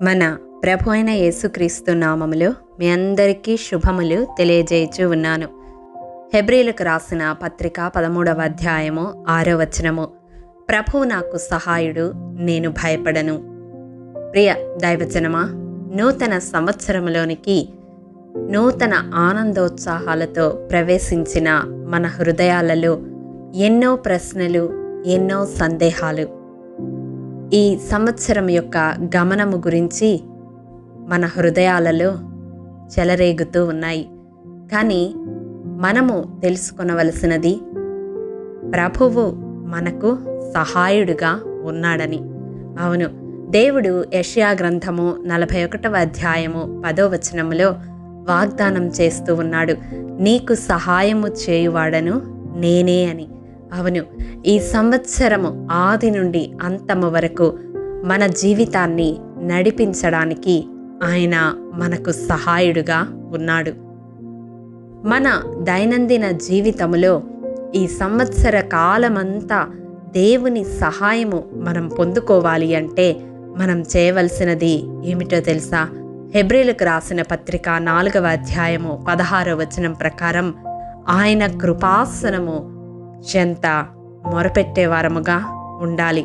మన ప్రభు అయిన యేసుక్రీస్తు నామములో మీ అందరికీ శుభములు తెలియజేయచూ ఉన్నాను. హెబ్రీలకు రాసిన పత్రిక 13వ అధ్యాయము 6వ వచనము. ప్రభువు నాకు సహాయుడు, నేను భయపడను. ప్రియ దైవజనమా, నూతన సంవత్సరములోనికి నూతన ఆనందోత్సాహాలతో ప్రవేశించిన మన హృదయాలలో ఎన్నో ప్రశ్నలు, ఎన్నో సందేహాలు ఈ సంవత్సరం యొక్క గమనము గురించి మన హృదయాలలో చెలరేగుతూ ఉన్నాయి. కానీ మనము తెలుసుకొనవలసినది, ప్రభువు మనకు సహాయుడుగా ఉన్నాడని. అవును, దేవుడు యెషయా గ్రంథము 41వ అధ్యాయము 10వ వచనములో వాగ్దానం చేస్తూ ఉన్నాడు, నీకు సహాయము చేయువాడను నేనే అని. అవును, ఈ సంవత్సరము ఆది నుండి అంతము వరకు మన జీవితాన్ని నడిపించడానికి ఆయన మనకు సహాయుడుగా ఉన్నాడు. మన దైనందిన జీవితములో ఈ సంవత్సర కాలమంతా దేవుని సహాయము మనం పొందుకోవాలి అంటే మనం చేయవలసినది ఏమిటో తెలుసా? హెబ్రీలకు రాసిన పత్రిక 4వ అధ్యాయము 16వ వచనం ప్రకారం ఆయన కృపాసనము చెంత మొరపెట్టేవారముగా ఉండాలి.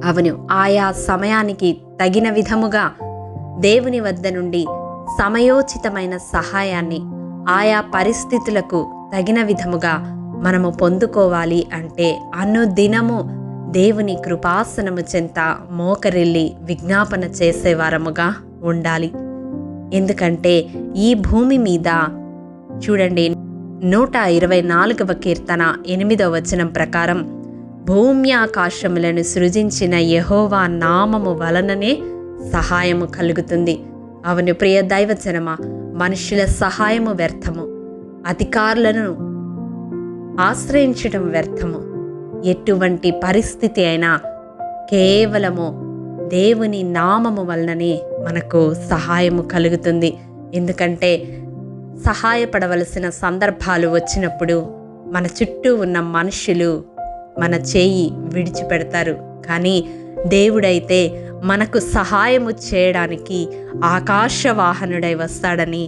అవును, ఆయా సమయానికి తగిన విధముగా దేవుని వద్ద నుండి సమయోచితమైన సహాయాన్ని ఆయా పరిస్థితులకు తగిన విధముగా మనము పొందుకోవాలి అంటే అనుదినము దేవుని కృపాసనము చెంత మోకరిల్లి విజ్ఞాపన చేసేవారముగా ఉండాలి. ఎందుకంటే ఈ భూమి మీద చూడండి, 124వ కీర్తన 8వ వచనం ప్రకారం భూమి ఆకాశములను సృజించిన యెహోవా నామము వలననే సహాయము కలుగుతుంది. అవును ప్రియ దైవజనమా, మనుషుల సహాయము వ్యర్థము, అధికారులను ఆశ్రయించడం వ్యర్థము. ఎటువంటి పరిస్థితి అయినా కేవలము దేవుని నామము వలననే మనకు సహాయము కలుగుతుంది. ఎందుకంటే సహాయపడవలసిన సందర్భాలు వచ్చినప్పుడు మన చుట్టూ ఉన్న మనుషులు మన చేయి విడిచిపెడతారు. కానీ దేవుడైతే మనకు సహాయము చేయడానికి ఆకాశవాహనుడై వస్తాడని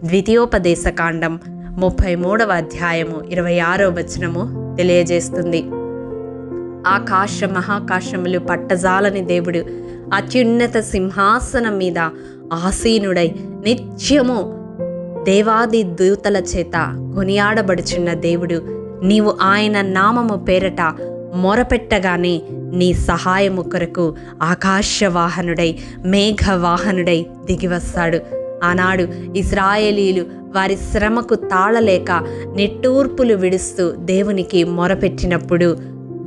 ద్వితీయోపదేశకాండం 33వ అధ్యాయము 26వ వచనము తెలియజేస్తుంది. ఆకాశ మహాకాశములు పట్టజాలని దేవుడు అత్యున్నత సింహాసనం మీద ఆసీనుడై నిత్యము దేవాది దూతల చేత కొనియాడబడుచున్న దేవుడు, నీవు ఆయన నామము పేరట మొరపెట్టగానే నీ సహాయము కొరకు ఆకాశవాహనుడై మేఘవాహనుడై దిగివస్తాడు. ఆనాడు ఇశ్రాయేలీలు వారి శ్రమకు తాళలేక నిట్టూర్పులు విడుస్తూ దేవునికి మొరపెట్టినప్పుడు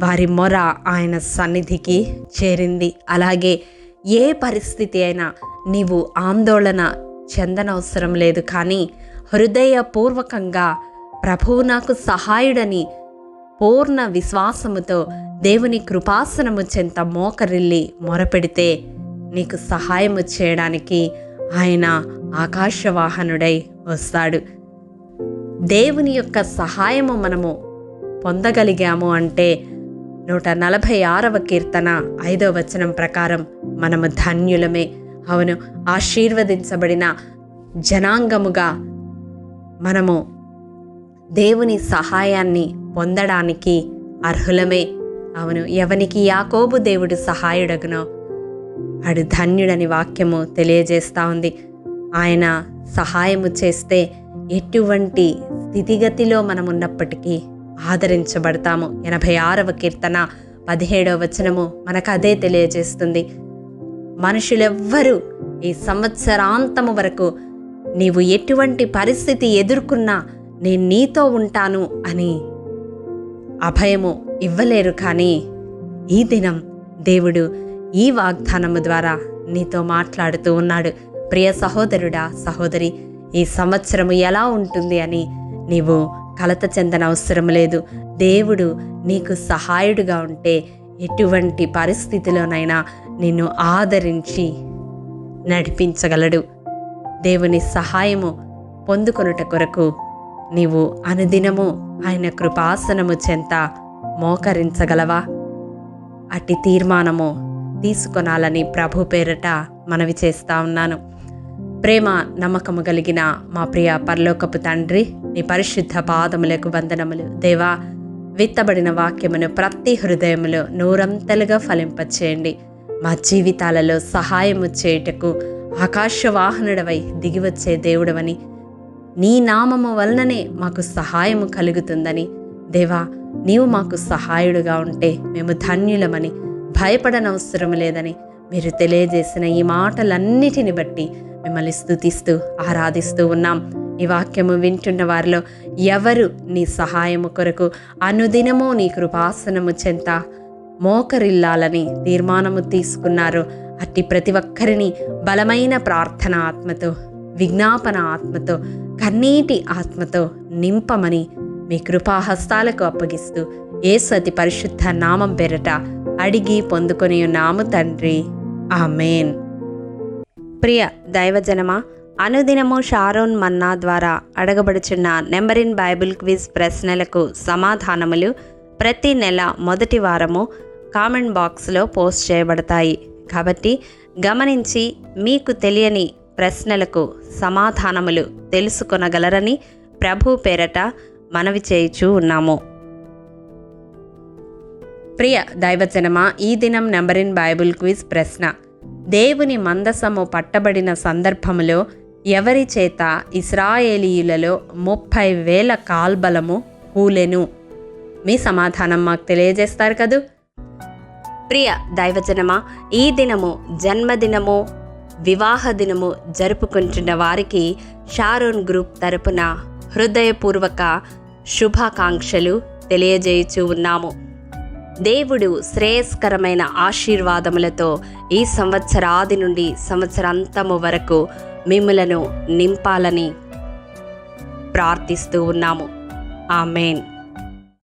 వారి మొర ఆయన సన్నిధికి చేరింది. అలాగే ఏ పరిస్థితి అయినా నీవు ఆందోళన చెందనవసరం లేదు. కానీ హృదయపూర్వకంగా ప్రభువు నాకు సహాయుడని పూర్ణ విశ్వాసముతో దేవుని కృపాసనము చెంత మోకరిల్లి మొరపెడితే నీకు సహాయము చేయడానికి ఆయన ఆకాశవాహనుడై వస్తాడు. దేవుని యొక్క సహాయము మనము పొందగలిగాము అంటే 146వ కీర్తన 5వ వచనం ప్రకారం మనము ధన్యులమే. అవును, ఆశీర్వదించబడిన జనాంగముగా మనము దేవుని సహాయాన్ని పొందడానికి అర్హులమే. అవును, ఎవనికి యాకోబు దేవుడు సహాయుడగునో వాడు ధన్యుడని వాక్యము తెలియజేస్తూ ఉంది. ఆయన సహాయము చేస్తే ఎటువంటి స్థితిగతిలో మనమున్నప్పటికీ ఆదరించబడతాము. 86వ కీర్తన 17వ వచనము మనకు అదే తెలియజేస్తుంది. మనుషులెవ్వరూ ఈ సంవత్సరాంతము వరకు నీవు ఎటువంటి పరిస్థితి ఎదుర్కొన్నా నేను నీతో ఉంటాను అని అభయము ఇవ్వలేరు. కానీ ఈ దినం దేవుడు ఈ వాగ్దానము ద్వారా నీతో మాట్లాడుతూ ఉన్నాడు. ప్రియ సహోదరుడా, సహోదరి, ఈ సంవత్సరము ఎలా ఉంటుంది అని నీవు కలత చెందనవసరం లేదు. దేవుడు నీకు సహాయుడుగా ఉంటే ఎటువంటి పరిస్థితిలోనైనా నిన్ను ఆదరించి నడిపించగలడు. దేవుని సహాయము పొందుకొనుట కొరకు నీవు అనుదినము ఆయన కృపాసనము చెంత మోకరించగలవా? అట్టి తీర్మానము తీసుకొనాలని ప్రభు పేరట మనవి చేస్తా ఉన్నాను. ప్రేమ నమ్మకము కలిగిన మా ప్రియ పరలోకపు తండ్రి, నీ పరిశుద్ధ పాదములకు వందనములు. దేవా, విత్తబడిన వాక్యమును ప్రతి హృదయములో నూరంతలుగా ఫలింపచేయండి. మా జీవితాలలో సహాయము చేయుటకు ఆకాశవాహనుడవై దిగివచ్చే దేవుడవని, నీ నామము వలననే మాకు సహాయము కలుగుతుందని, దేవా నీవు మాకు సహాయుడుగా ఉంటే మేము ధన్యులమని, భయపడనవసరం లేదని మీరు తెలియజేసిన ఈ మాటలన్నిటిని బట్టి మిమ్మల్ని స్తుతిస్తూ ఆరాధిస్తూ ఉన్నాం. ఈ వాక్యము వింటున్న వారిలో ఎవరు నీ సహాయము కొరకు అనుదినము నీ కృపాసనము చెంత మోకరిల్లాలని తీర్మానము తీసుకున్నారో అట్టి ప్రతి ఒక్కరిని బలమైన ప్రార్థన ఆత్మతో, విజ్ఞాపన ఆత్మతో, కన్నీటి ఆత్మతో నింపమని మీ కృపాహస్తాలకు అప్పగిస్తూ యేసు అతి పరిశుద్ధ నామం పేరట అడిగి పొందుకొని ఉన్నాము తండ్రి, ఆమేన్. ప్రియ దైవజనమా, అనుదినము షారోన్ మన్నా ద్వారా అడగబడుచున్న నెంబర్ ఇన్ బైబిల్ క్విజ్ ప్రశ్నలకు సమాధానములు ప్రతి నెల మొదటి వారము కామెంట్ బాక్స్లో పోస్ట్ చేయబడతాయి. కాబట్టి గమనించి మీకు తెలియని ప్రశ్నలకు సమాధానములు తెలుసుకొనగలరని ప్రభు పేరట మనవి చేయుచూ ఉన్నాము. ప్రియ దైవజనమా, ఈ దినం నెంబర్ ఇన్ బైబిల్ క్విజ్ ప్రశ్న: దేవుని మందసము పట్టబడిన సందర్భములో ఎవరి చేత ఇశ్రాయేలీయులలో 30,000 కాల్బలము కూలెను? మీ సమాధానం మాకు తెలియజేస్తారు కదూ. ప్రియ దైవజనమా, ఈ దినము జన్మదినము, వివాహ దినము జరుపుకుంటున్న వారికి షారోన్ గ్రూప్ తరపున హృదయపూర్వక శుభాకాంక్షలు తెలియజేయుచూ ఉన్నాము. దేవుడు శ్రేయస్కరమైన ఆశీర్వాదములతో ఈ సంవత్సరాది నుండి సంవత్సరాంతము వరకు మిమ్ములను నింపాలని ప్రార్థిస్తూ ఉన్నాము. ఆమేన్.